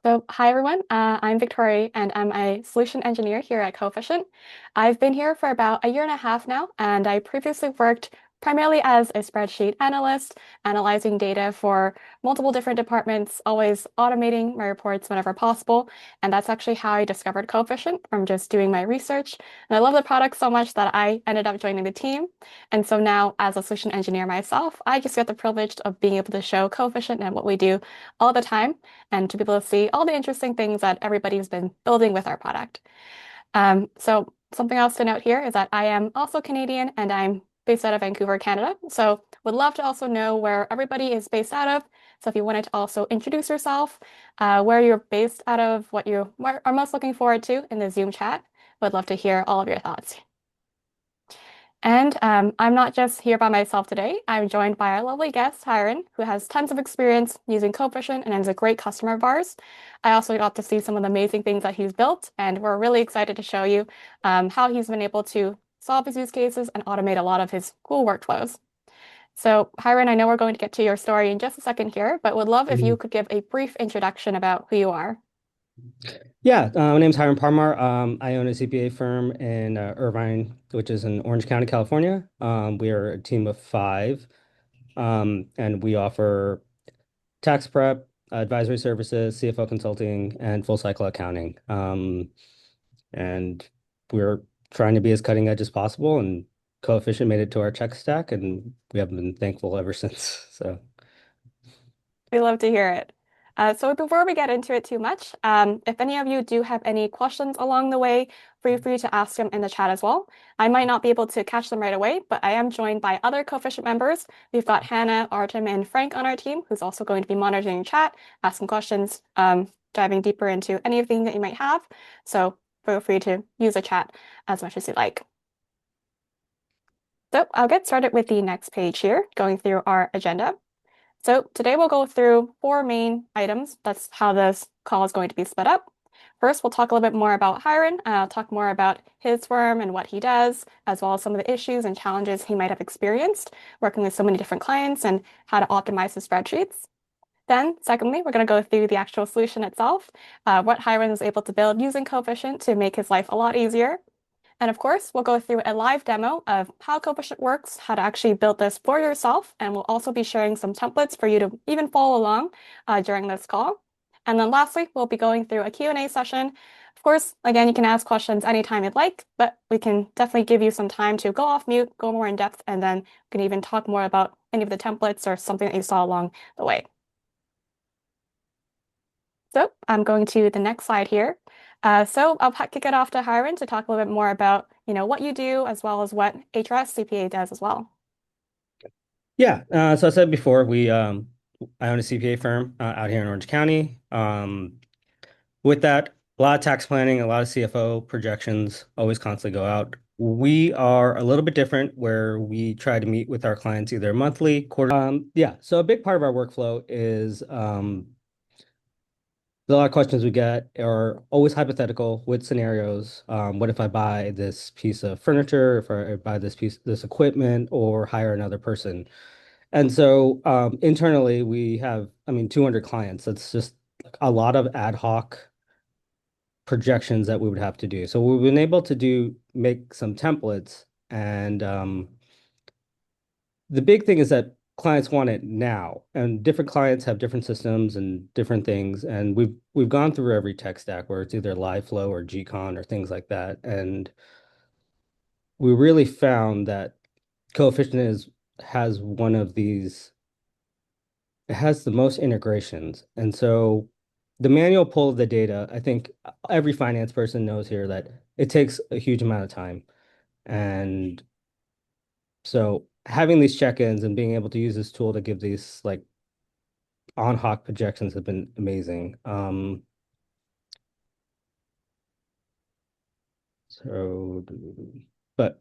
So, hi everyone. I'm Victoria, and I'm a solution engineer here at Coefficient. I've been here for about a year and a half now, and I previously worked primarily as a spreadsheet analyst, analyzing data for multiple different departments, always automating my reports whenever possible. And that's actually how I discovered Coefficient from just doing my research. And I love the product so much that I ended up joining the team. And so now, as a solution engineer myself, I just get the privilege of being able to show Coefficient and what we do all the time and to be able to see all the interesting things that everybody's been building with our product. So something else to note here is that I am also Canadian and I'm based out of Vancouver, Canada. So would love to also know where everybody is based out of. So if you wanted to also introduce yourself, where you're based out of, what you are most looking forward to in the Zoom chat, would love to hear all of your thoughts. And I'm not just here by myself today. I'm joined by our lovely guest, Hiren, who has tons of experience using Coefficient and is a great customer of ours. I also got to see some of the amazing things that he's built, and we're really excited to show you how he's been able to solve his use cases and automate a lot of his cool workflows. So, Hiren, I know we're going to get to your story in just a second here, but would love if you Mhm. could give a brief introduction about who you are. Yeah, my name's Hiren Parmer. I own a CPA firm in Irvine, which is in Orange County, California. We are a team of five, and we offer tax prep, advisory services, CFO consulting, and full cycle accounting. And we're trying to be as cutting edge as possible, and Coefficient made it to our tech stack, and we have been thankful ever since. So. We love to hear it. So before we get into it too much, if any of you do have any questions along the way, feel free to ask them in the chat as well. I might not be able to catch them right away, but I am joined by other Coefficient members. We've got Hannah, Artem, and Frank on our team, who's also going to be monitoring chat, asking questions, diving deeper into anything that you might have. So feel free to use the chat as much as you like. So I'll get started with the next page here, going through our agenda. So today we'll go through four main items. That's how this call is going to be split up. First, we'll talk a little bit more about Hiren, talk more about his firm and what he does, as well as some of the issues and challenges he might have experienced working with so many different clients and how to optimize his spreadsheets. Then, secondly, we're going to go through the actual solution itself, what Hiren was able to build using Coefficient to make his life a lot easier. And of course, we'll go through a live demo of how Coefficient works, how to actually build this for yourself, and we'll also be sharing some templates for you to even follow along during this call. And then lastly, we'll be going through a Q&A session. Of course, again, you can ask questions anytime you'd like, but we can definitely give you some time to go off mute, go more in depth, and then we can even talk more about any of the templates or something that you saw along the way. So I'm going to the next slide here. So I'll kick it off to Hiren to talk a little bit more about, what you do as well as what HRX CPA does as well. Yeah, so I said before, I own a CPA firm out here in Orange County. With that, a lot of tax planning, a lot of CFO projections always constantly go out. We are a little bit different where we try to meet with our clients either monthly, quarter. Yeah, so a big part of our workflow is a lot of questions we get are always hypothetical with scenarios. What if I buy this piece of furniture, if I buy this equipment, or hire another person? And so internally, we have, I mean, 200 clients. That's just like a lot of ad hoc projections that we would have to do. So we've been able to make some templates. And the big thing is that clients want it now. And different clients have different systems and different things. And we've gone through every tech stack where it's either LiveFlow or Gcon or things like that. And we really found that Coefficient has one of these it has the most integrations. And so the manual pull of the data, I think every finance person knows here that it takes a huge amount of time. And so having these check-ins and being able to use this tool to give these like on hoc projections have been amazing. So, but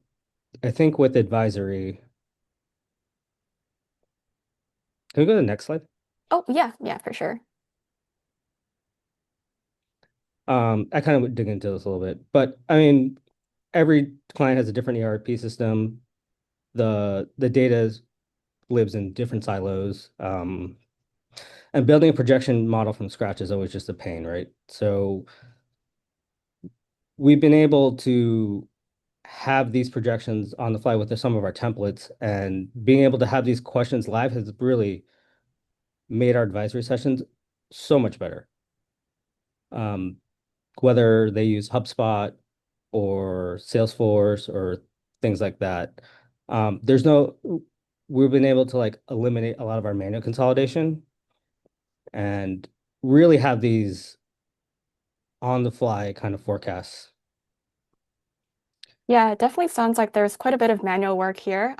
I think with advisory, can we go to the next slide? Oh, yeah, yeah, for sure. I kind of would dig into this a little bit, but I mean, every client has a different ERP system. The data lives in different silos. And building a projection model from scratch is always just a pain, right? So we've been able to have these projections on the fly with some of our templates, and being able to have these questions live has really made our advisory sessions so much better. Um, whether they use HubSpot or Salesforce or things like that. There's no, we've been able to like eliminate a lot of our manual consolidation and really have these on the fly kind of forecasts. Yeah, it definitely sounds like there's quite a bit of manual work here.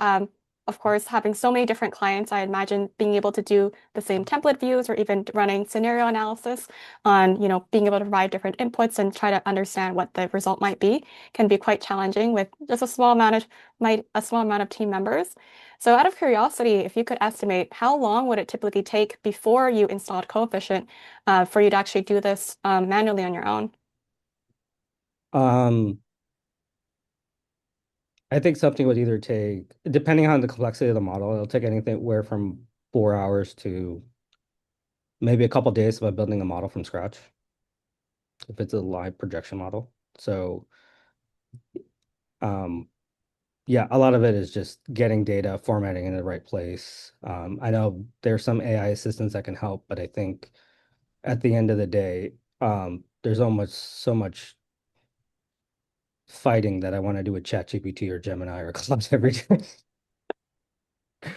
Of course, having so many different clients, I imagine being able to do the same template views or even running scenario analysis on, being able to provide different inputs and try to understand what the result might be can be quite challenging with just a small amount of team members. So out of curiosity, if you could estimate how long would it typically take before you installed Coefficient, for you to actually do this, manually on your own? Um, I think something would either take, depending on the complexity of the model, it'll take anything where from 4 hours to maybe a couple days by building a model from scratch, if it's a live projection model. So, um, yeah, a lot of it is just getting data, formatting in the right place. I know there's some AI assistants that can help, but I think at the end of the day, there's almost so much fighting that I want to do with ChatGPT or Gemini or Claude every day.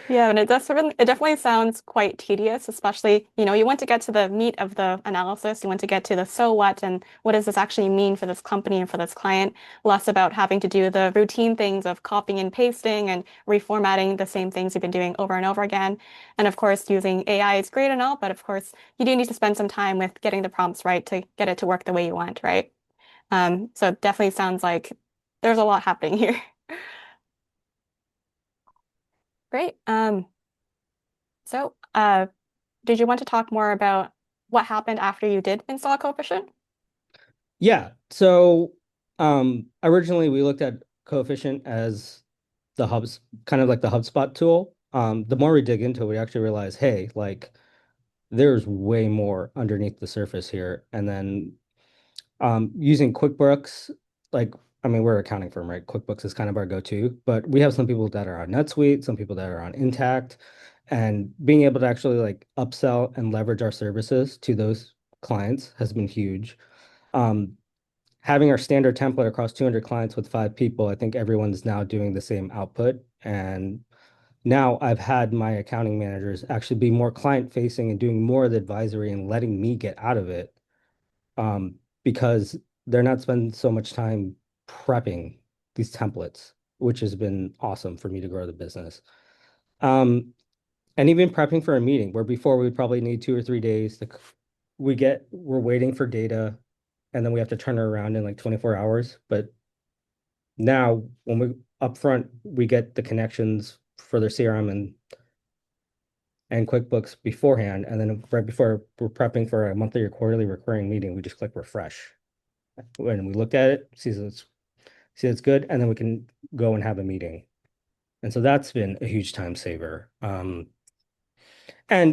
Yeah, and it definitely sounds quite tedious, especially, you want to get to the meat of the analysis. You want to get to the so what and what does this actually mean for this company and for this client, less about having to do the routine things of copying and pasting and reformatting the same things you've been doing over and over again. And of course, using AI is great and all, but of course, you do need to spend some time with getting the prompts right to get it to work the way you want, right? So it definitely sounds like there's a lot happening here. Great. So, did you want to talk more about what happened after you did install Coefficient? Yeah. So, originally we looked at Coefficient as the hubs, kind of like the HubSpot tool. The more we dig into it, we actually realize, hey, like there's way more underneath the surface here. And then using QuickBooks, like, I mean, we're an accounting firm, right? QuickBooks is kind of our go-to, but we have some people that are on NetSuite, some people that are on Intact, and being able to actually like upsell and leverage our services to those clients has been huge. Um, Having our standard template across 200 clients with 5 people, I think everyone's now doing the same output. And now I've had my accounting managers actually be more client facing and doing more of the advisory and letting me get out of it, because they're not spending so much time prepping these templates, which has been awesome for me to grow the business. Um, and even prepping for a meeting where before we would probably need 2 or 3 days to, we're waiting for data and then we have to turn it around in like 24 hours. But now when we upfront, we get the connections for their CRM and QuickBooks beforehand. And then right before we're prepping for a monthly or quarterly recurring meeting, we just click refresh. When we look at it, see it's good, and then we can go and have a meeting. And so that's been a huge time saver. And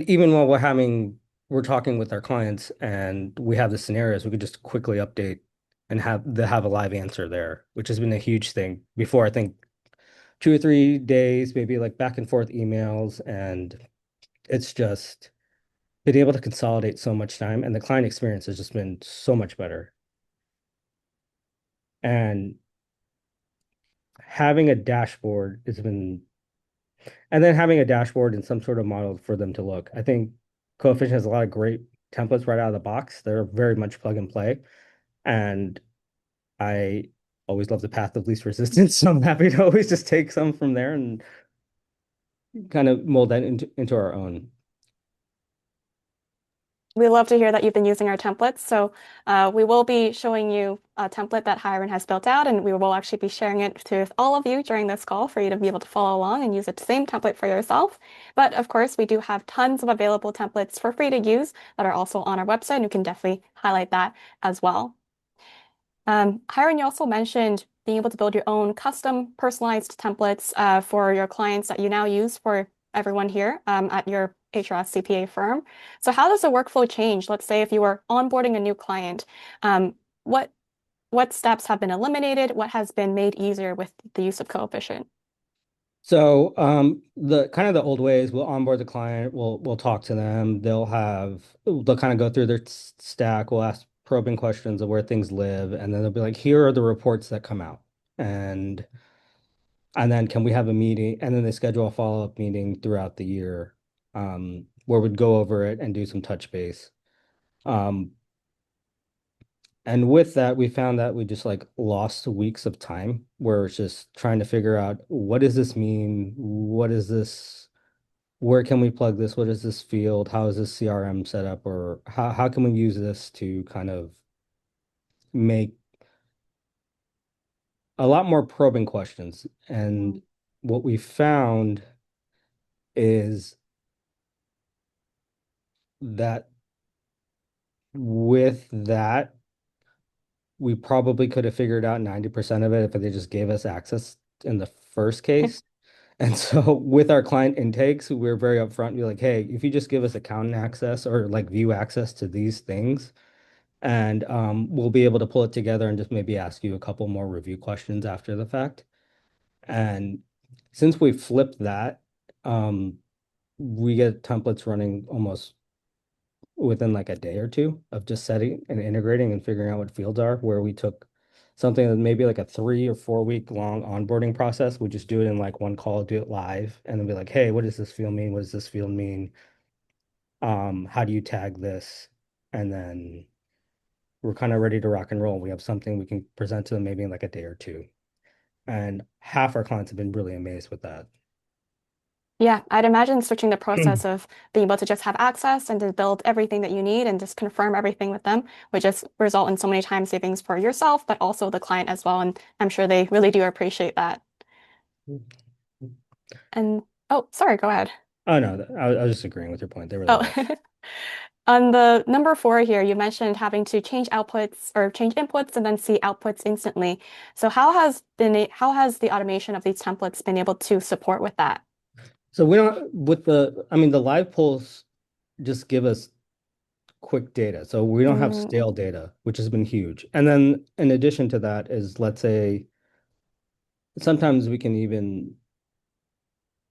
even while we're talking with our clients and we have the scenarios, we could just quickly update and have a live answer there, which has been a huge thing. Before, I think 2 or 3 days, maybe like back and forth emails, and it's just been able to consolidate so much time, and the client experience has just been so much better. And having a dashboard has been, and then having a dashboard and some sort of model for them to look. I think Coefficient has a lot of great templates right out of the box. They're very much plug and play. And I always love the path of least resistance. So I'm happy to always just take some from there and kind of mold that into our own. We love to hear that you've been using our templates. So we will be showing you a template that Hiren has built out, and we will actually be sharing it with all of you during this call for you to be able to follow along and use the same template for yourself. But of course, we do have tons of available templates for free to use that are also on our website, and you can definitely highlight that as well. Hiren, you also mentioned being able to build your own custom personalized templates for your clients that you now use for everyone here at your HRX CPA firm. So how does the workflow change? Let's say if you were onboarding a new client, um, what what steps have been eliminated? What has been made easier with the use of Coefficient? So the kind of the old ways, we'll onboard the client, we'll talk to them, they'll kind of go through their stack, we'll ask probing questions of where things live, and then they'll be like, here are the reports that come out. And and then can we have a meeting? And then they schedule a follow-up meeting throughout the year, where we'd go over it and do some touch base. Um, and with that, we found that we just like lost weeks of time where it's just trying to figure out what does this mean? What is this? Where can we plug this? What is this field? How is this CRM set up? Or how can we use this to kind of make a lot more probing questions? And what we found is that with that, we probably could have figured out 90% of it if they just gave us access in the first case. And so with our client intakes, we're very upfront. We're like, hey, if you just give us accountant access or like view access to these things, and we'll be able to pull it together and just maybe ask you a couple more review questions after the fact. And since we flipped that, um, we get templates running almost within like a day or two of just setting and integrating and figuring out what fields are, where we took something that maybe like a 3 or 4 week long onboarding process. We just do it in like one call, do it live, and then be like, hey, what does this field mean? What does this field mean? How do you tag this? And then we're kind of ready to rock and roll. We have something we can present to them maybe in like a day or two. And half our clients have been really amazed with that. Yeah, I'd imagine switching the process of being able to just have access and to build everything that you need and just confirm everything with them would just result in so many time savings for yourself, but also the client as well. And I'm sure they really do appreciate that. And oh, sorry, go ahead. Oh no, I was just agreeing with your point. They really Oh, love it. on the number four here, you mentioned having to change outputs or change inputs and then see outputs instantly. So how has the automation of these templates been able to support with that? So we don't with the I mean the live polls just give us quick data. So we don't have Mm, stale data, which has been huge. And then in addition to that is let's say sometimes we can even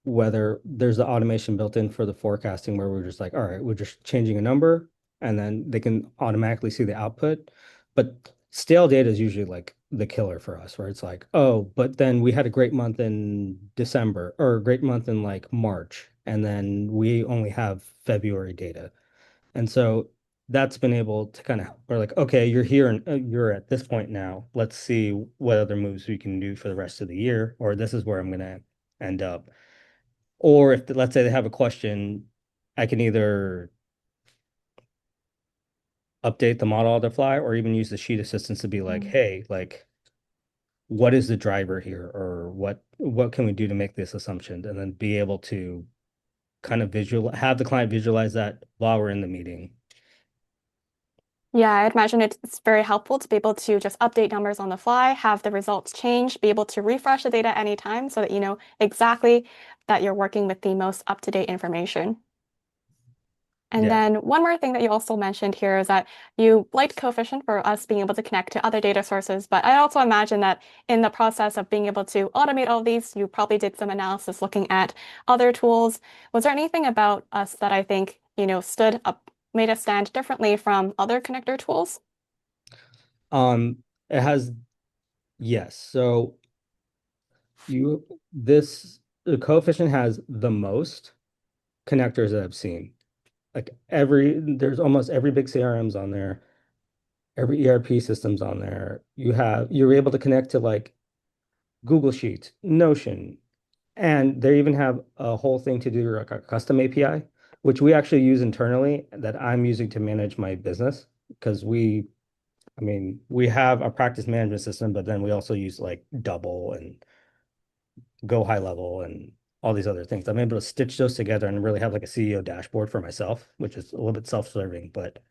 whether there's the automation built in for the forecasting where we're just like, all right, we're just changing a number and then they can automatically see the output. But stale data is usually like the killer for us, where it's like, oh, but then we had a great month in December or a great month in like March, and then we only have February data. And so that's been able to kind of, we're like, okay, you're here and you're at this point now. Let's see what other moves we can do for the rest of the year, or this is where I'm going to end up. Or if, let's say they have a question, I can either update the model on the fly or even use the sheet assistance to be like, mm. hey, like, what is the driver here? Or what can we do to make this assumption? And then be able to kind of have the client visualize that while we're in the meeting. Yeah, I'd imagine it's very helpful to be able to just update numbers on the fly, have the results change, be able to refresh the data anytime so that you know exactly that you're working with the most up-to-date information. And Yeah. then one more thing that you also mentioned here is that you liked Coefficient for us being able to connect to other data sources, but I also imagine that in the process of being able to automate all these, you probably did some analysis looking at other tools. Was there anything about us that I think, stood up, made us stand differently from other connector tools? It has, yes. So the coefficient has the most connectors that I've seen. Like there's almost every big CRM's on there, every ERP system's on there. You're able to connect to like Google Sheets, Notion, and they even have a whole thing to do like a custom API, which we actually use internally that I'm using to manage my business because I mean, we have a practice management system, but then we also use like Double and Go High Level and all these other things. I'm able to stitch those together and really have like a CEO dashboard for myself, which is a little bit self-serving, but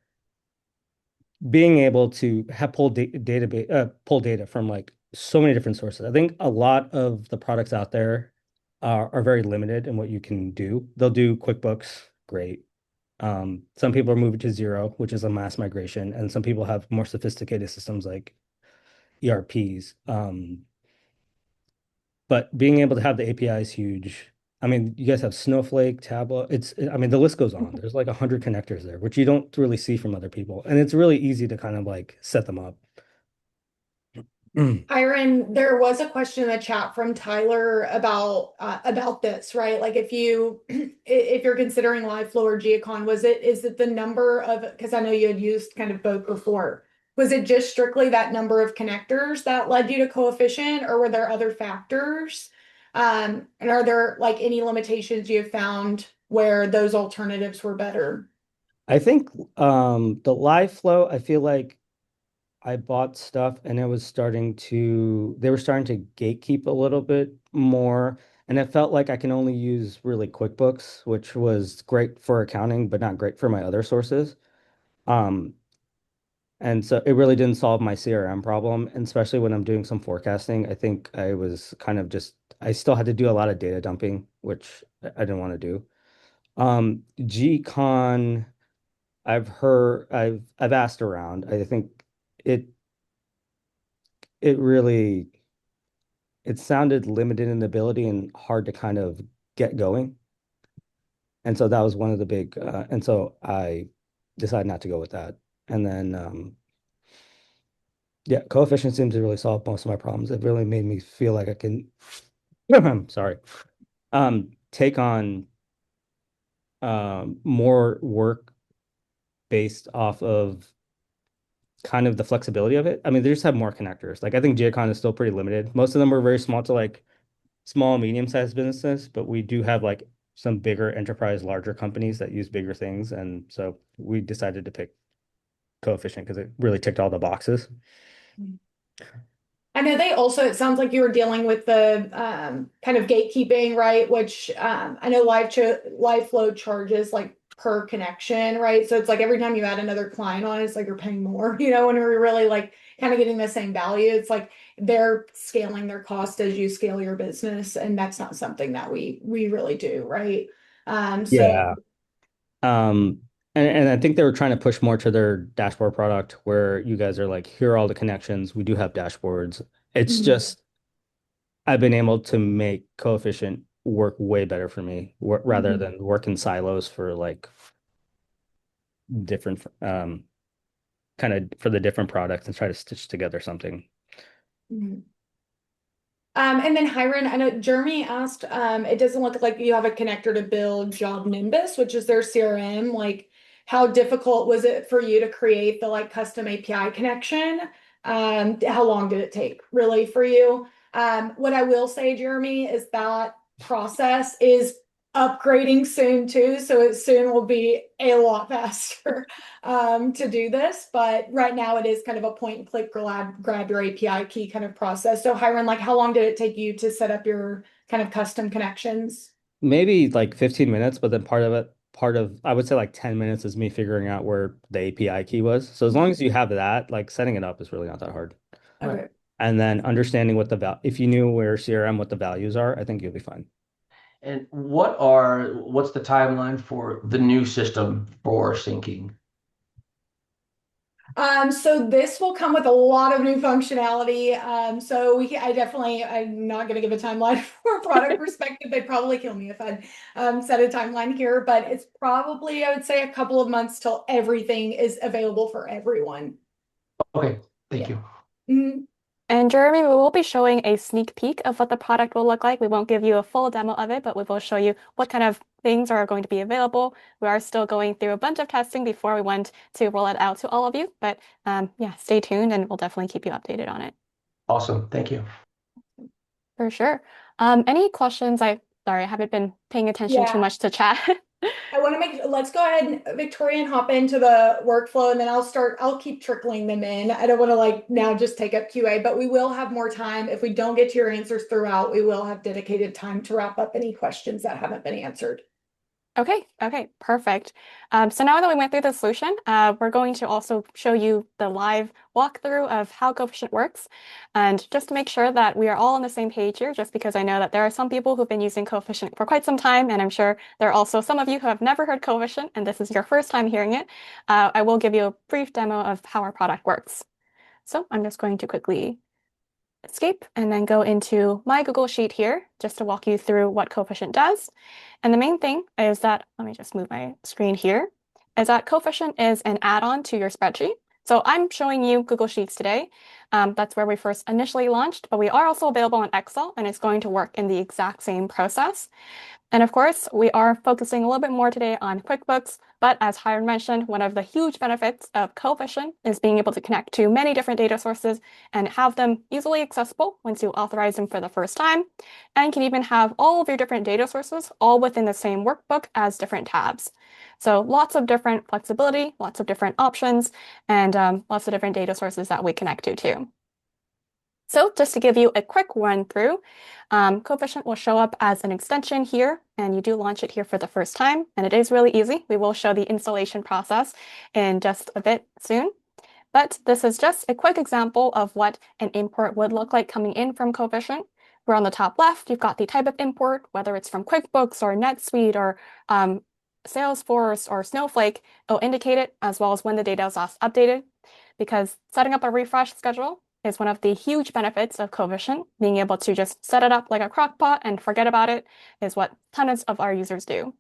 being able to have pull data from like so many different sources. I think a lot of the products out there are very limited in what you can do. They'll do QuickBooks. great. Some people are moving to zero, which is a mass migration, and some people have more sophisticated systems like ERPs. But being able to have the API is huge. I mean, you guys have Snowflake, Tableau. I mean, the list goes on. There's like 100 connectors there, which you don't really see from other people. And it's really easy to kind of like set them up. Hiren, there was a question in the chat from Tyler about this, right? Like if you if you're considering live flow or Geocon, is it the number of, because I know you had used kind of both before. Was it just strictly that number of connectors that led you to coefficient, or were there other factors? And are there like any limitations you have found where those alternatives were better? I think the live flow, I feel like I bought stuff and they were starting to gatekeep a little bit more. And it felt like I can only use really QuickBooks, which was great for accounting, but not great for my other sources. Um, and so it really didn't solve my CRM problem. And especially when I'm doing some forecasting, I think I was kind of I still had to do a lot of data dumping, which I didn't want to do. GCon, I've asked around. I think it, it really, it sounded limited in ability and hard to kind of get going. And so that was one of the and so I decided not to go with that. And then, yeah, coefficient seems to really solve most of my problems. It really made me feel like I can, sorry, take on more work based off of kind of the flexibility of it. I mean, they just have more connectors. Like I think GeoCon is still pretty limited. Most of them are very small to like small, medium-sized businesses, but we do have like some bigger enterprise, larger companies that use bigger things. And so we decided to pick coefficient because it really ticked all the boxes. I know they also, it sounds like you were dealing with the kind of gatekeeping, right? Which I know live flow charges like per connection, right? So it's like every time you add another client on, it's like you're paying more, when we're really like kind of getting the same value. It's like they're scaling their cost as you scale your business, and that's not something that we really do, right? So Yeah. Um, and I think they were trying to push more to their dashboard product where you guys are like, here are all the connections. We do have dashboards. It's mm, just I've been able to make coefficient work way better for me rather mhm, than work in silos for like different kind of for the different products and try to stitch together something. mhm. And then Hiren, I know Jeremy asked, it doesn't look like you have a connector to build Job Nimbus, which is their CRM. Like, how difficult was it for you to create the like custom API connection? How long did it take really for you? What I will say, Jeremy, is that process is upgrading soon too, so it soon will be a lot faster to do this. But right now it is kind of a point and click grab your API key kind of process. So Hiren, like how long did it take you to set up your kind of custom connections? Maybe like 15 minutes, but then part of I would say like 10 minutes is me figuring out where the API key was. So as long as you have that, like setting it up is really not that hard. Okay. And then understanding if you knew where CRM, what the values are, I think you'll be fine. And what's the timeline for the new system for syncing? So this will come with a lot of new functionality. I'm not going to give a timeline for a product perspective. They'd probably kill me if I set a timeline here, but it's probably, I would say, a couple of months till everything is available for everyone. Okay, thank Yeah. you. Mhm. And Jeremy, we will be showing a sneak peek of what the product will look like. We won't give you a full demo of it, but we will show you what kind of things are going to be available. We are still going through a bunch of testing before we went to roll it out to all of you. But yeah, stay tuned and we'll definitely keep you updated on it. Awesome, thank you. For sure. Any questions? Sorry, I haven't been paying attention too Yeah. much to chat. I want to let's go ahead and Victoria and hop into the workflow, and then I'll keep trickling them in. I don't want to like now just take up QA, but we will have more time. If we don't get to your answers throughout, we will have dedicated time to wrap up any questions that haven't been answered. Okay, perfect. So now that we went through the solution, we're going to also show you the live walkthrough of how Coefficient works. And just to make sure that we are all on the same page here, just because I know that there are some people who've been using Coefficient for quite some time, and I'm sure there are also some of you who have never heard Coefficient, and this is your first time hearing it. I will give you a brief demo of how our product works. So I'm just going to quickly escape and then go into my Google Sheet here just to walk you through what Coefficient does. And the main thing is that, let me just move my screen here, is that Coefficient is an add-on to your spreadsheet. So I'm showing you Google Sheets today. That's where we first initially launched, but we are also available in Excel, and it's going to work in the exact same process. And of course, we are focusing a little bit more today on QuickBooks, but as Hiren mentioned, one of the huge benefits of Coefficient is being able to connect to many different data sources and have them easily accessible once you authorize them for the first time, and can even have all of your different data sources all within the same workbook as different tabs. So lots of different flexibility, lots of different options, and lots of different data sources that we connect to too. So just to give you a quick run through, Coefficient will show up as an extension here, and you do launch it here for the first time, and it is really easy. We will show the installation process in just a bit soon. But this is just a quick example of what an import would look like coming in from Coefficient. Where on the top left, you've got the type of import, whether it's from QuickBooks or NetSuite or Salesforce or Snowflake, it'll indicate it as well as when the data is last updated. Because setting up a refresh schedule is one of the huge benefits of Coefficient. Being able to just set it up like a crock pot and forget about it is what tons of our users do.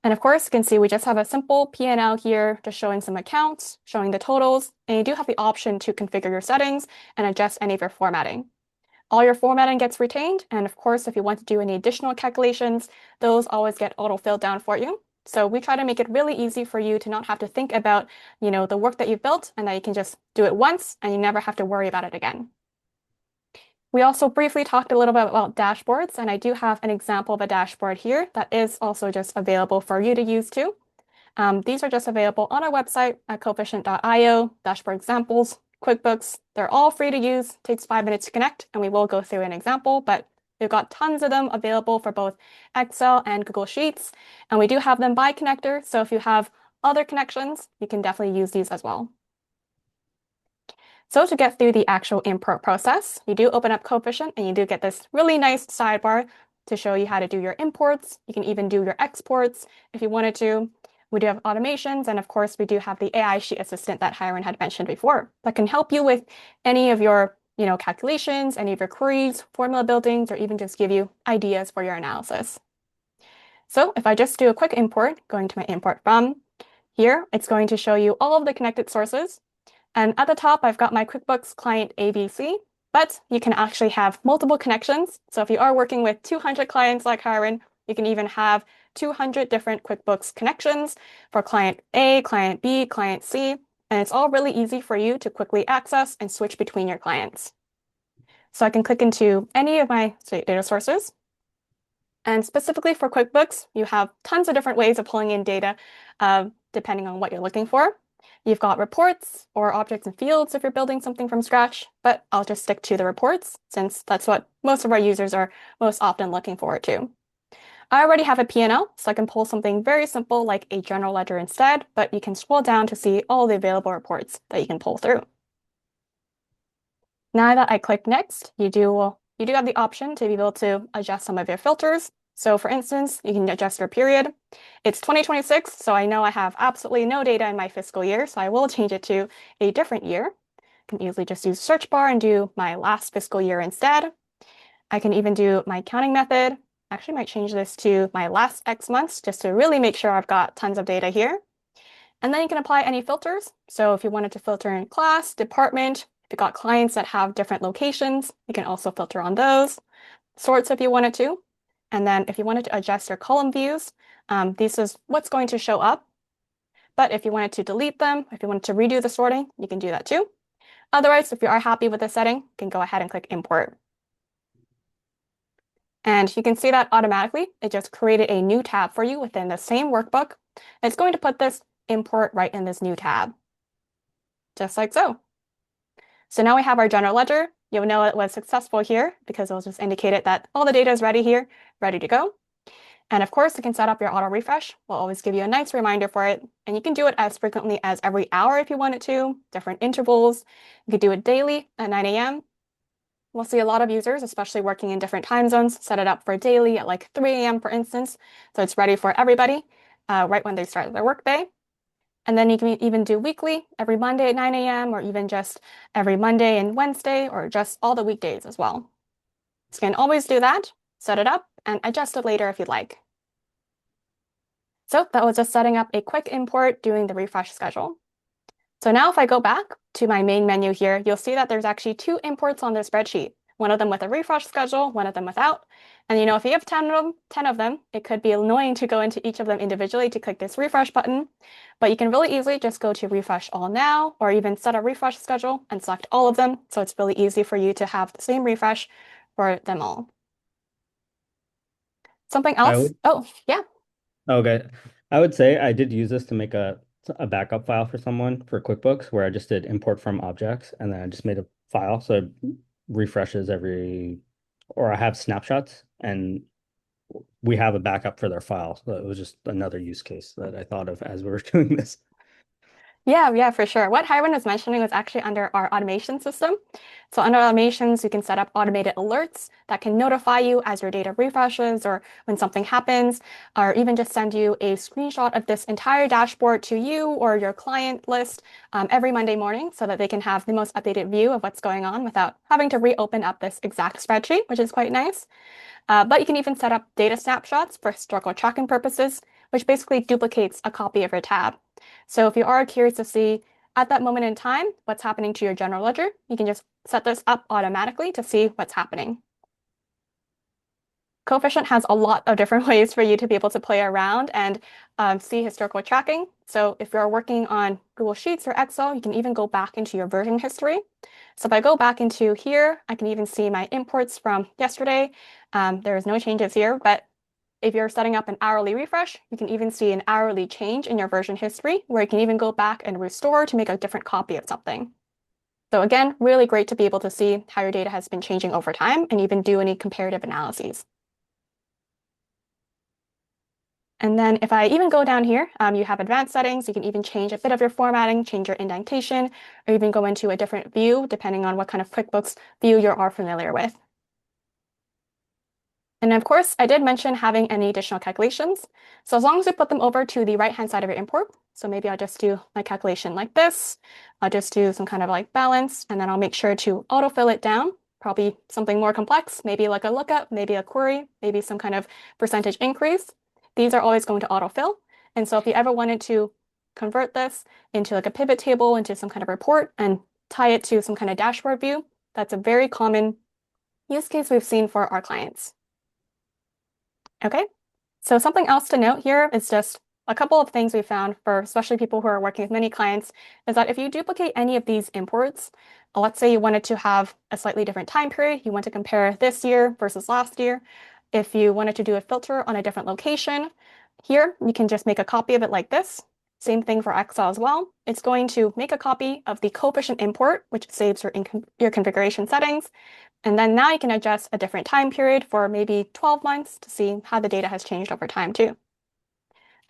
And of course, you can see we just have a simple P&L here, just showing some accounts, showing the totals, and you do have the option to configure your settings and adjust any of your formatting. All your formatting gets retained, and of course, if you want to do any additional calculations, those always get auto-filled down for you. So we try to make it really easy for you to not have to think about, the work that you've built, and that you can just do it once and you never have to worry about it again. We also briefly talked a little bit about dashboards, and I do have an example of a dashboard here that is also just available for you to use too. These are just available on our website at coefficient.io, dashboard examples, QuickBooks. They're all free to use, takes 5 minutes to connect, and we will go through an example, but we've got tons of them available for both Excel and Google Sheets, and we do have them by connector, so if you have other connections, you can definitely use these as well. So to get through the actual import process, you do open up Coefficient and you do get this really nice sidebar to show you how to do your imports. You can even do your exports if you wanted to. We do have automations, and of course, we do have the AI sheet assistant that Hiren had mentioned before that can help you with any of your calculations, any of your queries, formula buildings, or even just give you ideas for your analysis. So if I just do a quick import, going to my import from here, it's going to show you all of the connected sources. And at the top, I've got my QuickBooks client ABC, but you can actually have multiple connections. So if you are working with 200 clients like Hiren, you can even have 200 different QuickBooks connections for client A, client B, client C, and it's all really easy for you to quickly access and switch between your clients. So I can click into any of my data sources. And specifically for QuickBooks, you have tons of different ways of pulling in data depending on what you're looking for. You've got reports or objects and fields if you're building something from scratch, but I'll just stick to the reports since that's what most of our users are most often looking forward to. I already have a P&L, so I can pull something very simple like a general ledger instead, but you can scroll down to see all the available reports that you can pull through. Now that I click next, you do have the option to be able to adjust some of your filters. So for instance, you can adjust your period. It's 2026, so I know I have absolutely no data in my fiscal year, so I will change it to a different year. I can easily just use search bar and do my last fiscal year instead. I can even do my counting method. Actually, might change this to my last X months just to really make sure I've got tons of data here. And then you can apply any filters. So if you wanted to filter in class, department, if you've got clients that have different locations, you can also filter on those. Sorts if you wanted to. And then if you wanted to adjust your column views, this is what's going to show up. But if you wanted to delete them, if you wanted to redo the sorting, you can do that too. Otherwise, if you are happy with the setting, you can go ahead and click import. And you can see that automatically, it just created a new tab for you within the same workbook. It's going to put this import right in this new tab, just like so. So now we have our general ledger. You'll know it was successful here because it'll just indicate it that all the data is ready here, ready to go. And of course, you can set up your auto refresh. We'll always give you a nice reminder for it. And you can do it as frequently as every hour if you wanted to, different intervals. You could do it daily at 9 a.m. We'll see a lot of users, especially working in different time zones, set it up for daily at like 3 a.m., for instance. So it's ready for everybody right when they start their workday. And then you can even do weekly, every Monday at 9 a.m., or even just every Monday and Wednesday, or just all the weekdays as well. So you can always do that, set it up, and adjust it later if you'd like. So that was just setting up a quick import, doing the refresh schedule. So now if I go back to my main menu here, you'll see that there's actually 2 imports on the spreadsheet, one of them with a refresh schedule, one of them without. And if you have 10 of them, it could be annoying to go into each of them individually to click this refresh button, but you can really easily just go to refresh all now, or even set a refresh schedule and select all of them. So it's really easy for you to have the same refresh for them all. Something else? Oh, yeah. Okay. I would say I did use this to make a backup file for someone for QuickBooks where I just did import from objects and then I just made a file so it refreshes or I have snapshots and we have a backup for their file. So it was just another use case that I thought of as we were doing this. Yeah, for sure. What Hiren was mentioning was actually under our automation system. So under automations, you can set up automated alerts that can notify you as your data refreshes or when something happens, or even just send you a screenshot of this entire dashboard to you or your client list every Monday morning so that they can have the most updated view of what's going on without having to reopen up this exact spreadsheet, which is quite nice. But you can even set up data snapshots for historical tracking purposes, which basically duplicates a copy of your tab. So if you are curious to see at that moment in time what's happening to your general ledger, you can just set this up automatically to see what's happening. Coefficient has a lot of different ways for you to be able to play around and see historical tracking. So if you're working on Google Sheets or Excel, you can even go back into your version history. So if I go back into here, I can even see my imports from yesterday. There's no changes here, but if you're setting up an hourly refresh, you can even see an hourly change in your version history, where you can even go back and restore to make a different copy of something. So again, really great to be able to see how your data has been changing over time and even do any comparative analyses. And then if I even go down here, you have advanced settings. You can even change a bit of your formatting, change your indentation, or even go into a different view, depending on what kind of QuickBooks view you are familiar with. And of course, I did mention having any additional calculations. So as long as you put them over to the right-hand side of your import, so maybe I'll just do my calculation like this. I'll just do some kind of like balance, and then I'll make sure to autofill it down, probably something more complex, maybe like a lookup, maybe a query, maybe some kind of percentage increase. These are always going to autofill. And so if you ever wanted to convert this into like a pivot table, into some kind of report and tie it to some kind of dashboard view, that's a very common use case we've seen for our clients. Okay, so something else to note here is just a couple of things we found for especially people who are working with many clients is that if you duplicate any of these imports, let's say you wanted to have a slightly different time period, you want to compare this year versus last year. If you wanted to do a filter on a different location, here you can just make a copy of it like this. Same thing for Excel as well. It's going to make a copy of the coefficient import, which saves your configuration settings. And then now you can adjust a different time period for maybe 12 months to see how the data has changed over time too.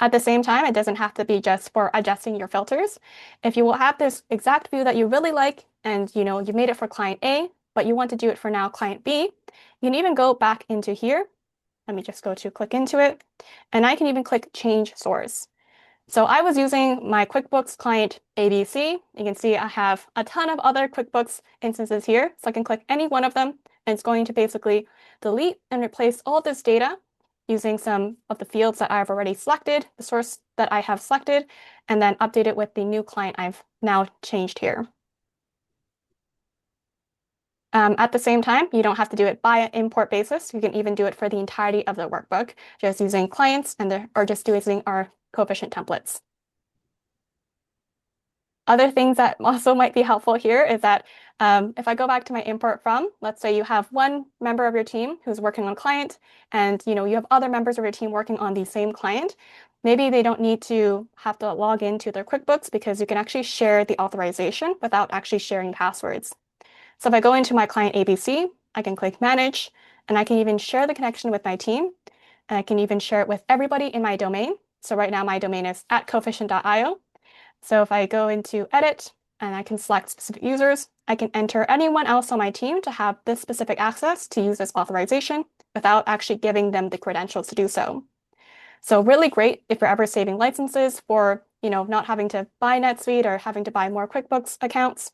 At the same time, it doesn't have to be just for adjusting your filters. If you will have this exact view that you really like and you've made it for client A, but you want to do it for now client B, you can even go back into here. Let me just go to click into it. And I can even click change source. So I was using my QuickBooks client ABC. You can see I have a ton of other QuickBooks instances here. So I can click any one of them, and it's going to basically delete and replace all this data using some of the fields that I've already selected, the source that I have selected, and then update it with the new client I've now changed here. At the same time, you don't have to do it by an import basis. You can even do it for the entirety of the workbook, just using clients or just using our coefficient templates. Other things that also might be helpful here is that if I go back to my import from, let's say you have one member of your team who's working on client and you have other members of your team working on the same client, maybe they don't need to have to log into their QuickBooks because you can actually share the authorization without actually sharing passwords. So if I go into my client ABC, I can click manage, and I can even share the connection with my team. I can even share it with everybody in my domain. So right now my domain is at coefficient.io. So if I go into edit and I can select specific users, I can enter anyone else on my team to have this specific access to use this authorization without actually giving them the credentials to do so. So really great if you're ever saving licenses for, not having to buy NetSuite or having to buy more QuickBooks accounts.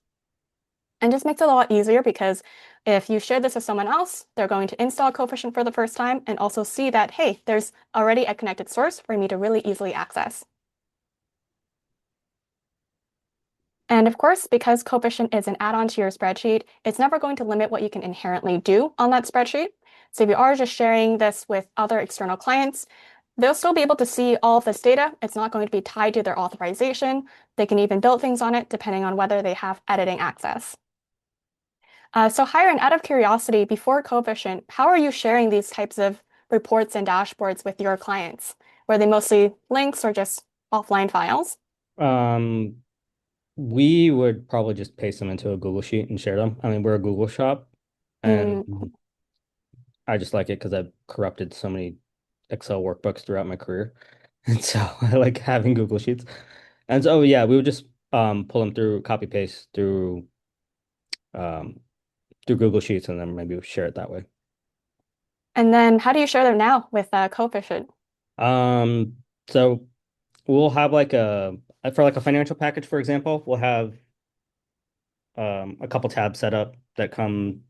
And just makes it a lot easier because if you share this with someone else, they're going to install Coefficient for the first time and also see that, hey, there's already a connected source for me to really easily access. And of course, because Coefficient is an add-on to your spreadsheet, it's never going to limit what you can inherently do on that spreadsheet. So if you are just sharing this with other external clients, they'll still be able to see all of this data. It's not going to be tied to their authorization. They can even build things on it depending on whether they have editing access. So Hiren, out of curiosity, before Coefficient, how are you sharing these types of reports and dashboards with your clients? Were they mostly links or just offline files? Um, we would probably just paste them into a Google Sheet and share them. I mean, we're a Google shop, Mm, and I just like it because I've corrupted so many Excel workbooks throughout my career. And so I like having Google Sheets. And so yeah, we would just pull them through, copy paste um through Google Sheets and then maybe share it that way. And then how do you share them now with Coefficient? So we'll have like for like a financial package, for example, we'll have a couple tabs set up that come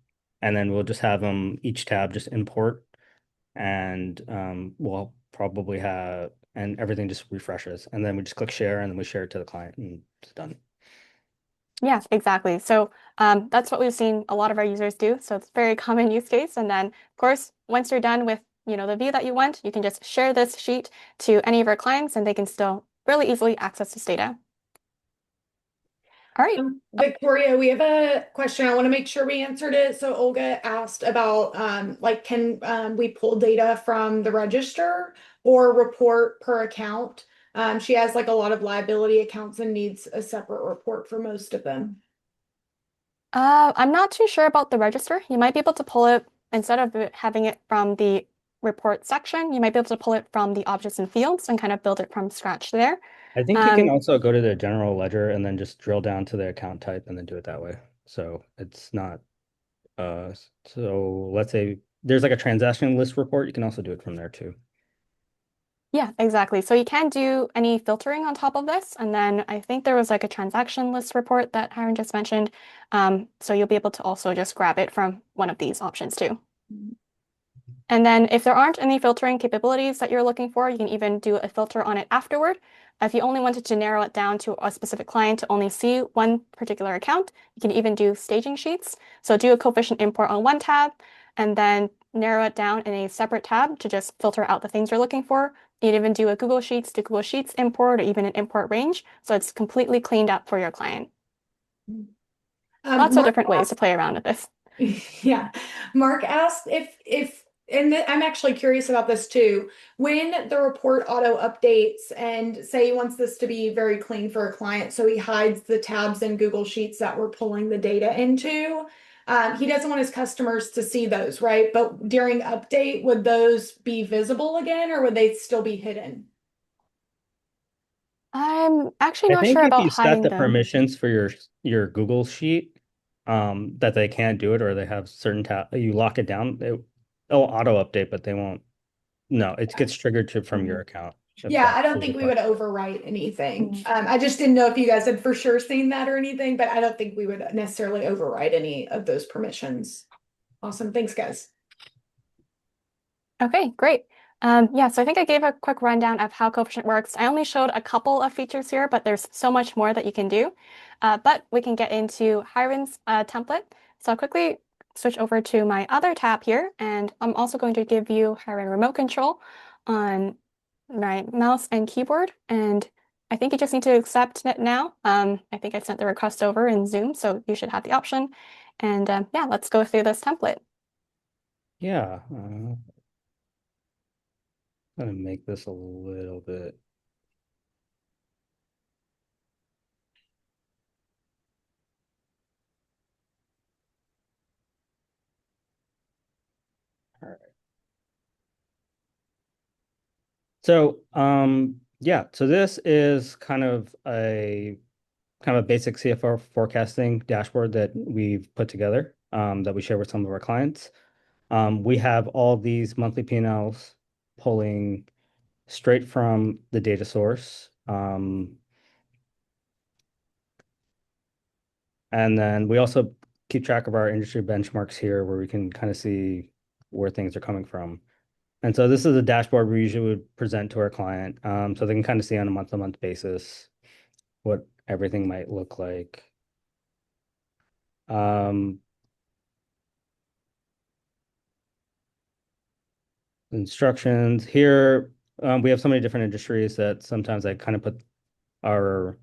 and then we'll just have them each tab just import and we'll probably have and everything just refreshes and then we just click share and then we share it to the client and it's done. Yeah, exactly. So that's what we've seen a lot of our users do. So it's a very common use case. And then, of course, once you're done with the view that you want, you can just share this sheet to any of our clients, and they can still really easily access this data. All right. Victoria, we have a question. I want to make sure we answered it. So Olga asked about like can we pull data from the register or report per account? She has like a lot of liability accounts and needs a separate report for most of them. I'm not too sure about the register. You might be able to pull it instead of having it from the report section. You might be able to pull it from the objects and fields and kind of build it from scratch there. I think you can Um, also go to the general ledger and then just drill down to the account type and then do it that way. So it's not so let's say there's like a transaction list report, you can also do it from there too. yeah, exactly. So you can do any filtering on top of this. And then I think there was like a transaction list report that Hiren just mentioned. So you'll be able to also just grab it from one of these options too. And then if there aren't any filtering capabilities that you're looking for, you can even do a filter on it afterward. If you only wanted to narrow it down to a specific client to only see one particular account, you can even do staging sheets. So do a coefficient import on one tab and then narrow it down in a separate tab to just filter out the things you're looking for. You can even do a Google Sheets to Google Sheets import or even an import range. So it's completely cleaned up for your client. Lots of Mark different ways to play around with this. Yeah. Mark asked if I'm actually curious about this too. When the report auto updates and say he wants this to be very clean for a client, so he hides the tabs in Google Sheets that we're pulling the data into. He doesn't want his customers to see those, right? But during update, would those be visible again or would they still be hidden? I'm actually I not think sure if about you set hiding the them. permissions for your Google Sheet, that they can't do it or they have certain tab, you lock it down, it'll auto update, but they won't. No, it gets triggered from your account if Yeah, that's I don't the think we request. would overwrite anything. Mm. I just didn't know if you guys had for sure seen that or anything, but I don't think we would necessarily override any of those permissions. Awesome. Thanks, guys. Okay, great. Yeah, so I think I gave a quick rundown of how Coefficient works. I only showed a couple of features here, but there's so much more that you can do. But we can get into Hiren's template. So I'll quickly switch over to my other tab here, and I'm also going to give you Hiren remote control on my mouse and keyboard. And I think you just need to accept it now. I think I sent the request over in Zoom, so you should have the option. And yeah, let's go through this template. Yeah, I'm gonna make this a little bit. All right. Yeah, so this is kind of a basic CFO forecasting dashboard that we've put together that we share with some of our clients. We have all these monthly P&Ls pulling straight from the data source. And then we also keep track of our industry benchmarks here where we can kind of see where things are coming from. And so this is a dashboard we usually would present to our client so they can kind of see on a month-to-month basis what everything might look like. Um, Instructions here, we have so many different industries that sometimes I kind of put our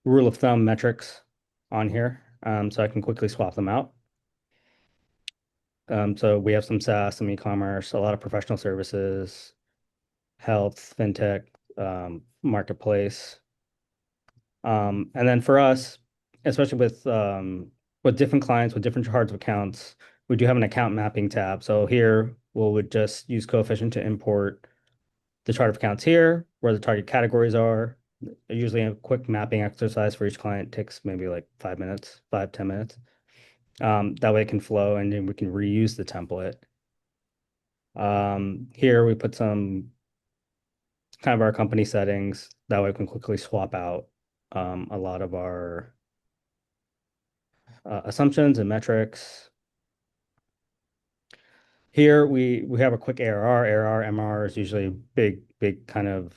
rule of thumb metrics on here so I can quickly swap them out. So we have some SaaS, some e-commerce, a lot of professional services, health, fintech, marketplace. And then for us, especially with different clients with different charts of accounts, we do have an account mapping tab. So here we would just use Coefficient to import the chart of accounts here, where the target categories are. Usually a quick mapping exercise for each client takes maybe like 5 minutes, 5, 10 minutes. That way it can flow and then we can reuse the template. Here we put some kind of our company settings. That way we can quickly swap out a lot of our assumptions and metrics. Here we have a quick ARR. ARR, MR is usually a big kind of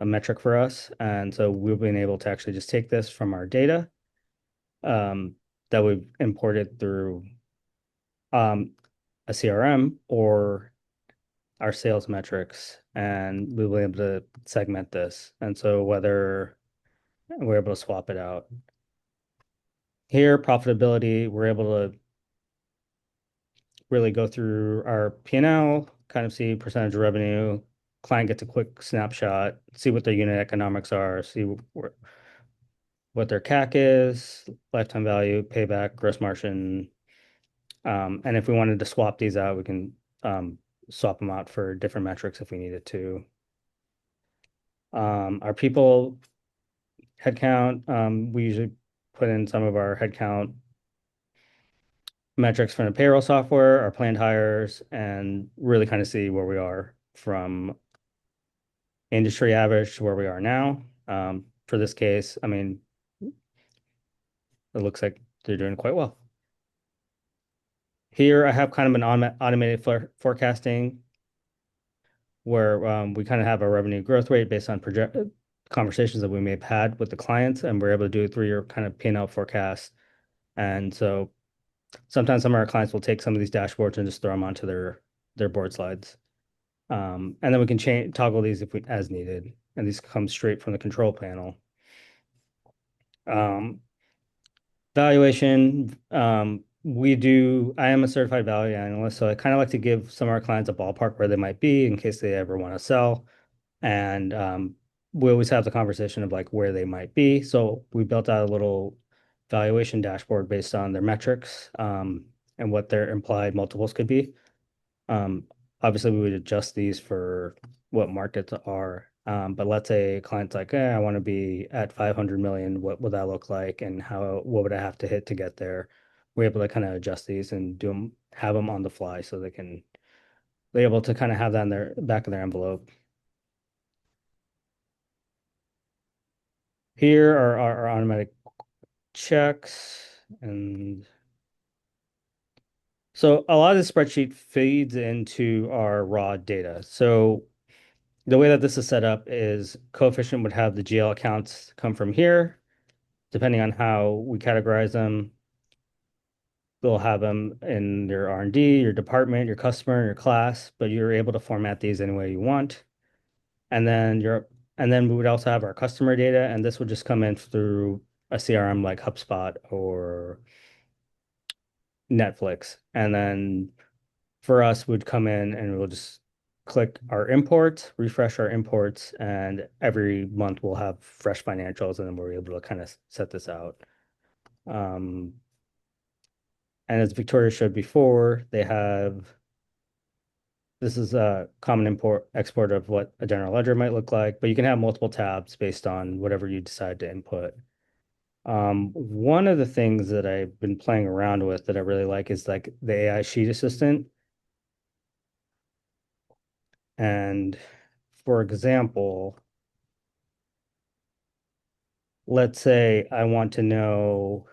a metric for us. And so we've been able to actually just take this from our data that we've imported through a CRM or our sales metrics, and we'll be able to segment this. And so whether we're able to swap it out. Here, profitability, we're able to really go through our P&L, kind of see percentage of revenue. Client gets a quick snapshot, see what their unit economics are, see what their CAC is, lifetime value, payback, gross margin. And if we wanted to swap these out, we can swap them out for different metrics if we needed to. Our people headcount, we usually put in some of our headcount metrics from the payroll software, our planned hires, and really kind of see where we are from industry average to where we are now. For this case, I mean, it looks like they're doing quite well. Here I have kind of an automated forecasting where we kind of have a revenue growth rate based on conversations that we may have had with the clients, and we're able to do a 3-year kind of P&L forecast. And so sometimes some of our clients will take some of these dashboards and just throw them onto their board slides. And then we can toggle these as needed, and these come straight from the control panel. Valuation, I am a certified value analyst, so I kind of like to give some of our clients a ballpark where they might be in case they ever want to sell. And we always have the conversation of like where they might be. So we built out a little valuation dashboard based on their metrics and what their implied multiples could be. Obviously, we would adjust these for what markets are. But let's say a client's like, I want to be at 500 million. What would that look like? And what would I have to hit to get there? We're able to kind of adjust these and have them on the fly so they're able to kind of have that in their back of their envelope. Here are our automatic checks. And so a lot of the spreadsheet feeds into our raw data. So the way that this is set up is Coefficient would have the GL accounts come from here. Depending on how we categorize them, they'll have them in your R&D, your department, your customer, your class, but you're able to format these any way you want. And then we would also have our customer data, and this would just come in through a CRM like HubSpot or Netflix. And then for us would come in and we'll just click our imports, refresh our imports, and every month we'll have fresh financials, and then we're able to kind of set this out. And as Victoria showed before, they have this is a common import export of what a general ledger might look like, but you can have multiple tabs based on whatever you decide to input. One of the things that I've been playing around with that I really like is like the AI sheet assistant. And for example, let's say I want to know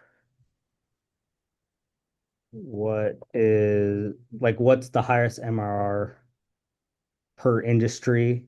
what's the highest MRR per industry.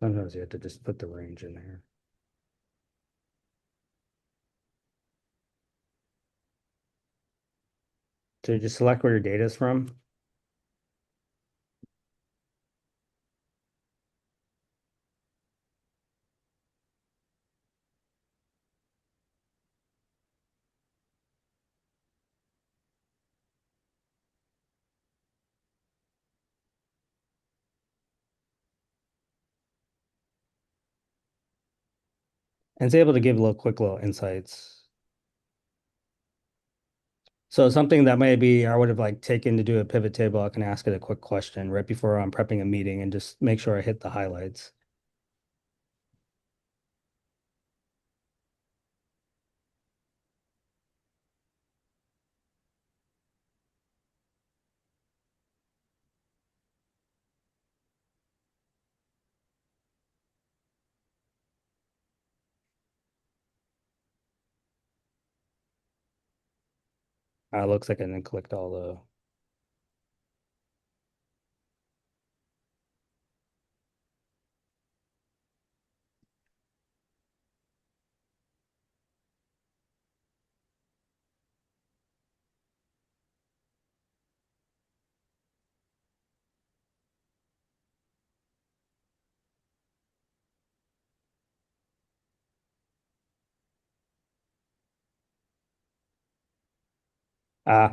Sometimes you have to just put the range in there. So you just select where your data is from. And it's able to give quick little insights. So something that maybe I would have like taken to do a pivot table, I can ask it a quick question right before I'm prepping a meeting and just make sure I hit the highlights. Looks like I didn't collect all the.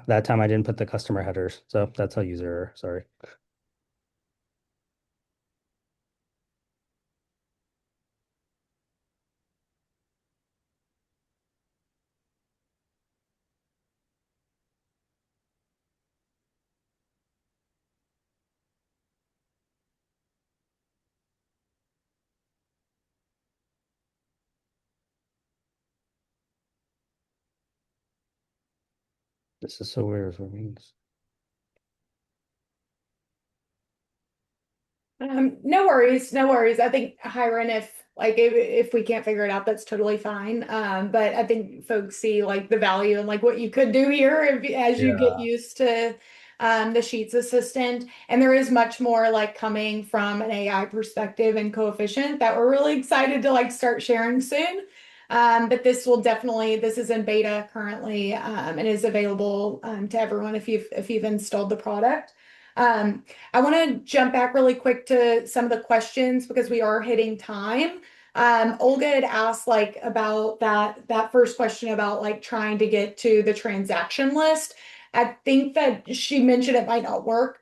That time I didn't put the customer headers, so that's a user error. Sorry. This is so weird for me. No worries, no worries. I think Hiren, if we can't figure it out, that's totally fine. But I think folks see like the value and like what you could do here as you get Yeah. used to the Sheets assistant. And there is much more like coming from an AI perspective and coefficient that we're really excited to like start sharing soon. But this is in beta currently, and is available to everyone if you've installed the product. I want to jump back really quick to some of the questions because we are hitting time. Olga had asked like about that first question about like trying to get to the transaction list. I think that she mentioned it might not work.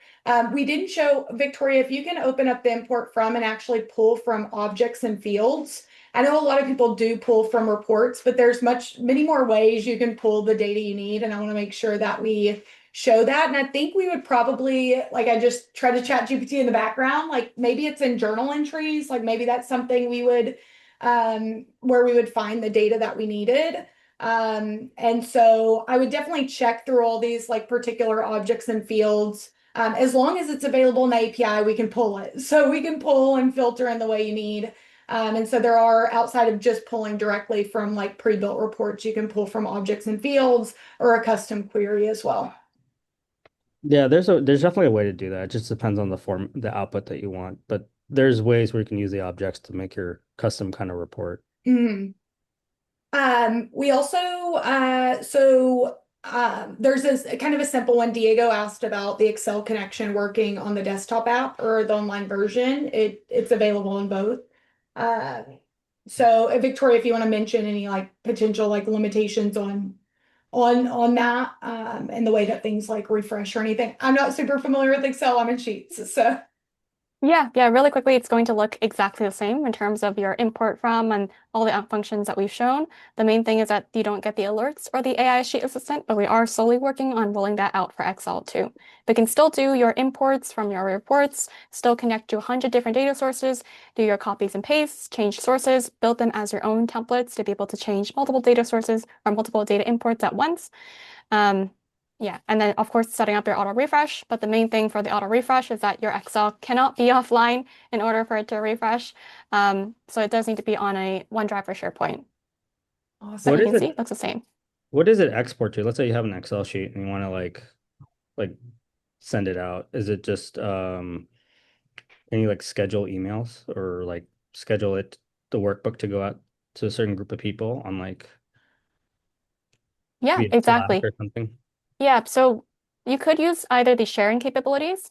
We didn't show Victoria if you can open up the import from and actually pull from objects and fields. I know a lot of people do pull from reports, but there's many more ways you can pull the data you need, and I want to make sure that we show that. And I think we would probably, like, I just try to chat GPT in the background, like maybe it's in journal entries, like maybe that's something we would, where we would find the data that we needed. And so I would definitely check through all these like particular objects and fields. As long as it's available in the API, we can pull it. So we can pull and filter in the way you need. And so there are, outside of just pulling directly from like pre-built reports, you can pull from objects and fields or a custom query as well. Yeah, there's definitely a way to do that. It just depends on the output that you want. But there's ways where you can use the objects to make your custom kind of report. Mhm. We also, there's this kind of a simple one. Diego asked about the Excel connection working on the desktop app or the online version. It's available on both. Uh, Victoria, if you want to mention any like potential like limitations on that, and the way that things like refresh or anything. I'm not super familiar with Excel. I'm in Sheets, so. Yeah, really quickly, it's going to look exactly the same in terms of your import from and all the app functions that we've shown. The main thing is that you don't get the alerts or the AI sheet assistant, but we are slowly working on rolling that out for Excel too. We can still do your imports from your reports, still connect to 100 different data sources, do your copies and pastes, change sources, build them as your own templates to be able to change multiple data sources or multiple data imports at once. Um, yeah, and then of course setting up your auto refresh, but the main thing for the auto refresh is that your Excel cannot be offline in order for it to refresh. So it does need to be on a OneDrive or SharePoint. But What Awesome. you is can see it? it looks the same. What does it export to? Let's say you have an Excel sheet and you want to like send it out. Is it just any like schedule emails or like schedule it the workbook to go out to a certain group of people on like Yeah, via Slack exactly. or something? Yeah, so you could use either the sharing capabilities,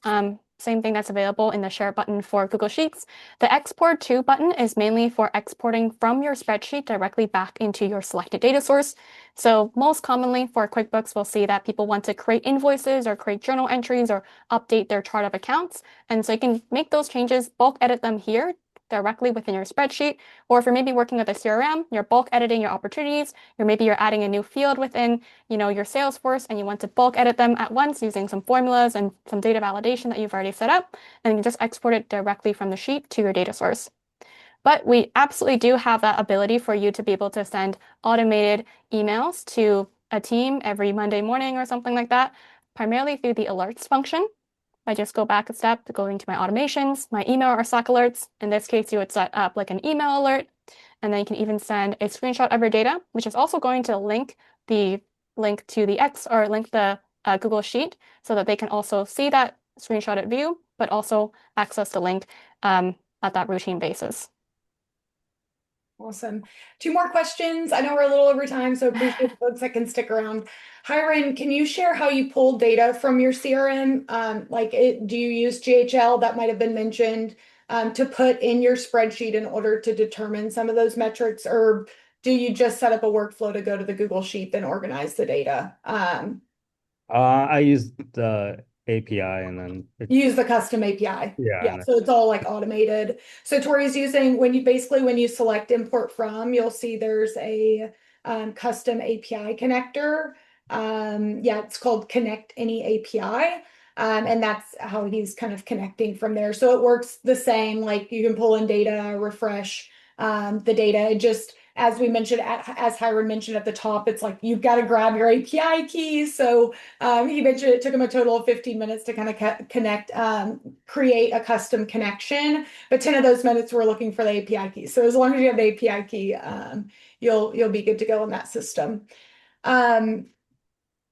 same thing that's available in the share button for Google Sheets. The export to button is mainly for exporting from your spreadsheet directly back into your selected data source. So most commonly for QuickBooks, we'll see that people want to create invoices or create journal entries or update their chart of accounts. And so you can make those changes, bulk edit them here directly within your spreadsheet. Or if you're maybe working with a CRM, you're bulk editing your opportunities, or maybe you're adding a new field within your Salesforce and you want to bulk edit them at once using some formulas and some data validation that you've already set up, and you just export it directly from the sheet to your data source. But we absolutely do have that ability for you to be able to send automated emails to a team every Monday morning or something like that, primarily through the alerts function. I just go back a step to going to my automations, my email or Slack alerts. In this case, you would set up like an email alert, and then you can even send a screenshot of your data, which is also going to the link to the X or link the Google Sheet so that they can also see that screenshotted view, but also access the link at that routine basis. Awesome. Two more questions. I know we're a little over time, so appreciate the folks that can stick around. Hiren, can you share how you pull data from your CRM? Do you use GHL that might have been mentioned to put in your spreadsheet in order to determine some of those metrics, or do you just set up a workflow to go to the Google Sheet and organize the data? I use the API and then Use the custom API. yeah, Yeah, and so it's all like automated. So Tori's using when you select import from, you'll see there's a custom API connector. Yeah, it's called Connect Any API. And that's how he's kind of connecting from there. So it works the same, like you can pull in data, refresh the data. It just, as we mentioned, as Hiren mentioned at the top, it's like you've got to grab your API keys. So he mentioned it took him a total of 15 minutes to kind of connect, create a custom connection, but 10 of those minutes were looking for the API key. So as long as you have the API key, you'll be good to go in that system.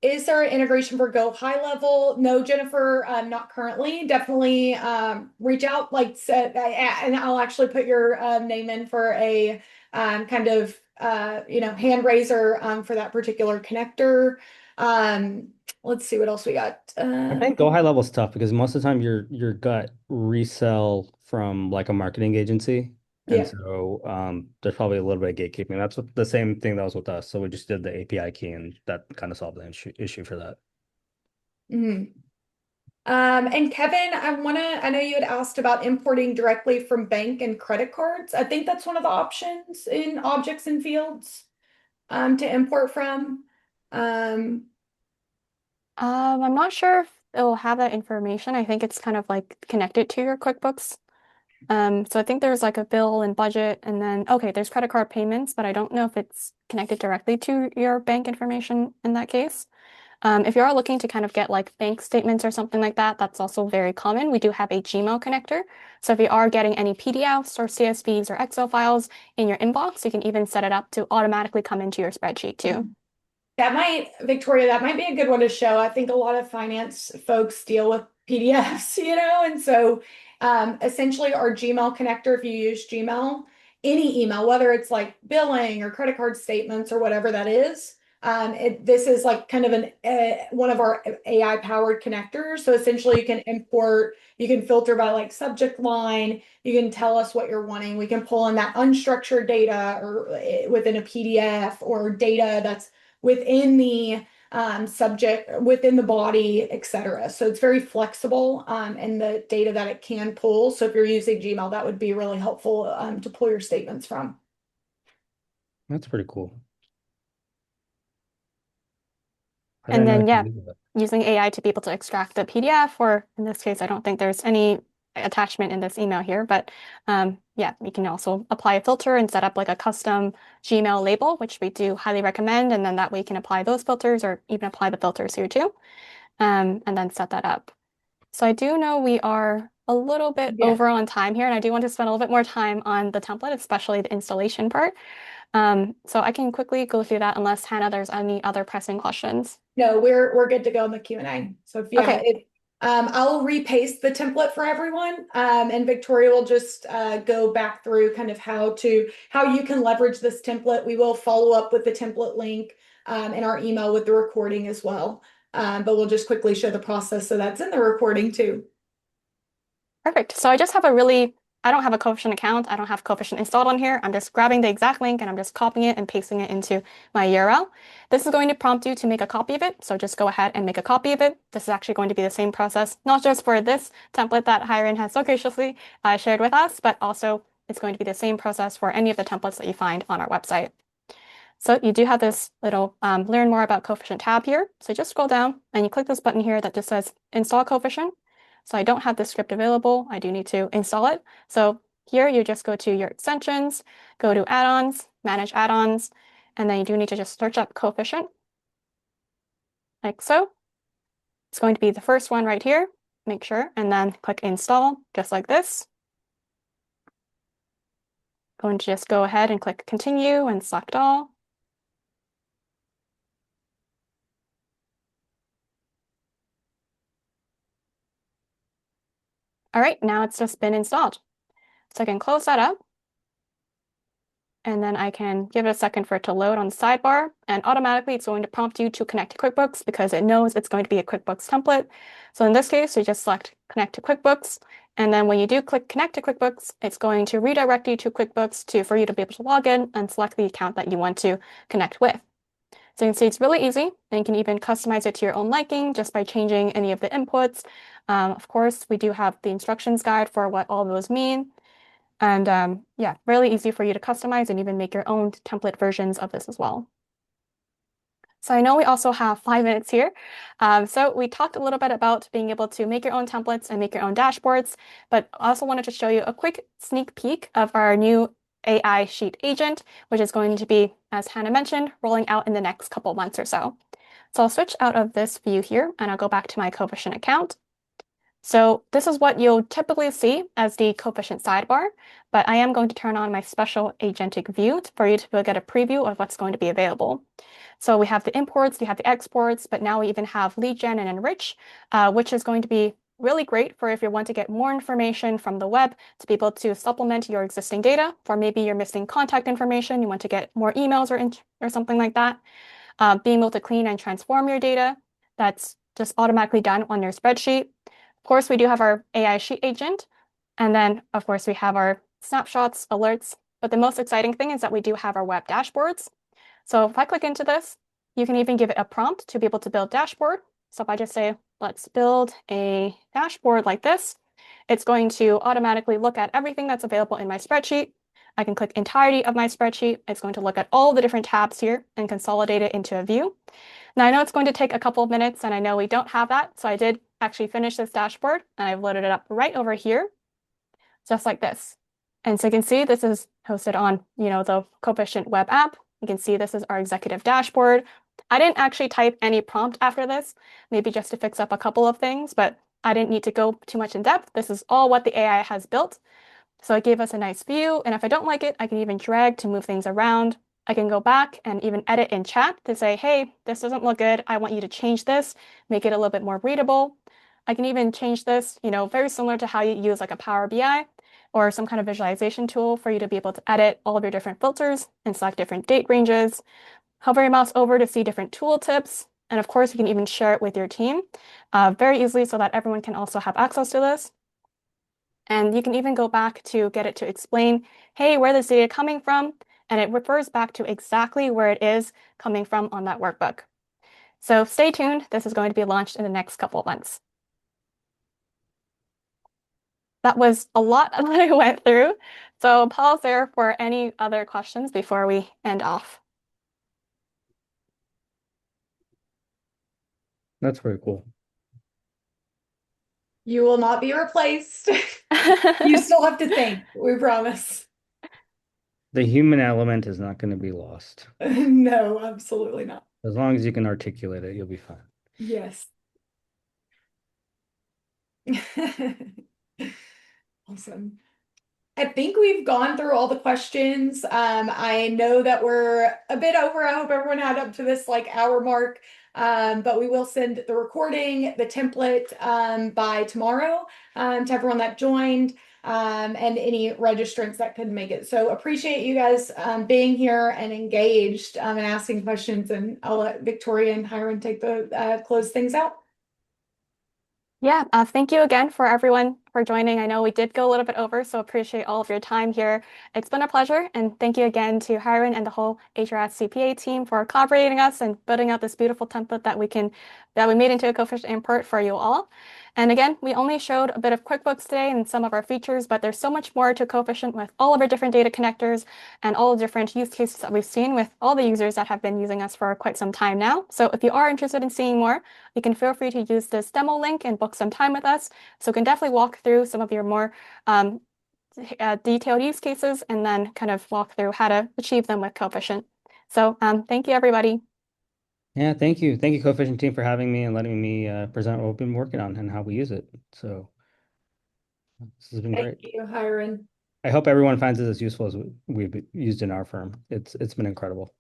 Is there an integration for Go High Level? No, Jennifer, not currently. Definitely reach out, and I'll actually put your name in for a kind of hand raiser for that particular connector. Let's see what else we got. I think go high level is tough because most of the time your gut resell from like a marketing agency. And Yeah. so there's probably a little bit of gatekeeping. That's what the same thing that was with us. So we just did the API key and that kind of solved the issue for that. Mhm. And Kevin, I know you had asked about importing directly from bank and credit cards. I think that's one of the options in objects and fields to import from. Um, I'm not sure if it'll have that information. I think it's kind of like connected to your QuickBooks. So I think there's like a bill and budget, and then okay, there's credit card payments, but I don't know if it's connected directly to your bank information in that case. If you are looking to kind of get like bank statements or something like that, that's also very common. We do have a Gmail connector. So if you are getting any PDFs or CSVs or Excel files in your inbox, you can even set it up to automatically come into your spreadsheet too. Victoria, that might be a good one to show. I think a lot of finance folks deal with PDFs, and so essentially our Gmail connector, if you use Gmail, any email, whether it's like billing or credit card statements or whatever that is, this is like kind of one of our AI powered connectors. So essentially you can import, you can filter by like subject line, you can tell us what you're wanting. We can pull in that unstructured data or within a PDF or data that's within the subject, within the body, etc. So it's very flexible in the data that it can pull. So if you're using Gmail, that would be really helpful to pull your statements from. That's pretty cool. I And didn't know then, you yeah, could do that. using AI to be able to extract the PDF, or in this case, I don't think there's any attachment in this email here, but yeah, you can also apply a filter and set up like a custom Gmail label, which we do highly recommend. And then that way you can apply those filters or even apply the filters here too, and then set that up. So I do know we are a little bit Yeah. over on time here, and I do want to spend a little bit more time on the template, especially the installation part. So I can quickly go through that unless Hannah, there's any other pressing questions. No, we're good to go in the Q&A. So Okay. I'll repaste the template for everyone, and Victoria will just go back through kind of how you can leverage this template. We will follow up with the template link in our email with the recording as well, but we'll just quickly show the process so that's in the recording too. Perfect. So I don't have a Coefficient account. I don't have Coefficient installed on here. I'm just grabbing the exact link and I'm just copying it and pasting it into my URL. This is going to prompt you to make a copy of it. So just go ahead and make a copy of it. This is actually going to be the same process, not just for this template that Hiren has so graciously shared with us, but also it's going to be the same process for any of the templates that you find on our website. So you do have this little learn more about Coefficient tab here. So just scroll down and you click this button here that just says install Coefficient. So I don't have this script available. I do need to install it. So here you just go to your extensions, go to add-ons, manage add-ons, and then you do need to just search up Coefficient, like so. It's going to be the first one right here. Make sure, and then click install, just like this. Going to just go ahead and click continue and select all. All right, now it's just been installed. So I can close that up. And then I can give it a second for it to load on the sidebar. And automatically it's going to prompt you to connect to QuickBooks because it knows it's going to be a QuickBooks template. So in this case, you just select connect to QuickBooks. And then when you do click connect to QuickBooks, it's going to redirect you to QuickBooks for you to be able to log in and select the account that you want to connect with. So you can see it's really easy, and you can even customize it to your own liking just by changing any of the inputs. Of course, we do have the instructions guide for what all those mean. And yeah, really easy for you to customize and even make your own template versions of this as well. So I know we also have 5 minutes here. So we talked a little bit about being able to make your own templates and make your own dashboards, but I also wanted to show you a quick sneak peek of our new AI sheet agent, which is going to be, as Hannah mentioned, rolling out in the next couple months or so. So I'll switch out of this view here and I'll go back to my Coefficient account. So this is what you'll typically see as the Coefficient sidebar, but I am going to turn on my special agentic view for you to get a preview of what's going to be available. So we have the imports, we have the exports, but now we even have lead gen and enrich, which is going to be really great for if you want to get more information from the web to be able to supplement your existing data, or maybe you're missing contact information, you want to get more emails or something like that. Being able to clean and transform your data, that's just automatically done on your spreadsheet. Of course, we do have our AI sheet agent, and then of course we have our snapshots, alerts, but the most exciting thing is that we do have our web dashboards. So if I click into this, you can even give it a prompt to be able to build dashboard. So if I just say, let's build a dashboard like this, it's going to automatically look at everything that's available in my spreadsheet. I can click entirety of my spreadsheet. It's going to look at all the different tabs here and consolidate it into a view. Now I know it's going to take a couple of minutes and I know we don't have that. So I did actually finish this dashboard and I've loaded it up right over here, just like this. And so you can see this is hosted on, the Coefficient web app. You can see this is our executive dashboard. I didn't actually type any prompt after this, maybe just to fix up a couple of things, but I didn't need to go too much in depth. This is all what the AI has built. So it gave us a nice view, and if I don't like it, I can even drag to move things around. I can go back and even edit in chat to say, hey, this doesn't look good. I want you to change this, make it a little bit more readable. I can even change this, very similar to how you use like a Power BI or some kind of visualization tool for you to be able to edit all of your different filters and select different date ranges. Hover your mouse over to see different tool tips. And of course, you can even share it with your team very easily so that everyone can also have access to this. And you can even go back to get it to explain, hey, where this data coming from? And it refers back to exactly where it is coming from on that workbook. So stay tuned. This is going to be launched in the next couple of months. That was a lot that I went through. So pause there for any other questions before we end off. That's very cool. You will not be replaced. You still have to think, we promise. The human element is not going to be lost. No, absolutely not. As long as you can articulate it, you'll be fine. Yes. Awesome. I think we've gone through all the questions. I know that we're a bit over. I hope everyone had up to this like hour mark. But we will send the recording, the template by tomorrow to everyone that joined and any registrants that couldn't make it. So appreciate you guys being here and engaged and asking questions. And I'll let Victoria and Hiren take the close things out. Yeah, thank you again for everyone for joining. I know we did go a little bit over, so appreciate all of your time here. It's been a pleasure, and thank you again to Hiren and the whole HRX CPA team for collaborating us and building out this beautiful template that we made into a Coefficient import for you all. And again, we only showed a bit of QuickBooks today and some of our features, but there's so much more to Coefficient with all of our different data connectors and all the different use cases that we've seen with all the users that have been using us for quite some time now. So if you are interested in seeing more, you can feel free to use this demo link and book some time with us. So we can definitely walk through some of your more detailed use cases and then kind of walk through how to achieve them with Coefficient. So thank you, everybody. Yeah, thank you. Thank you, Coefficient team, for having me and letting me present what we've been working on and how we use it. So this has been Thank great. you, Hiren. I hope everyone finds it as useful as we've used in our firm. It's been incredible.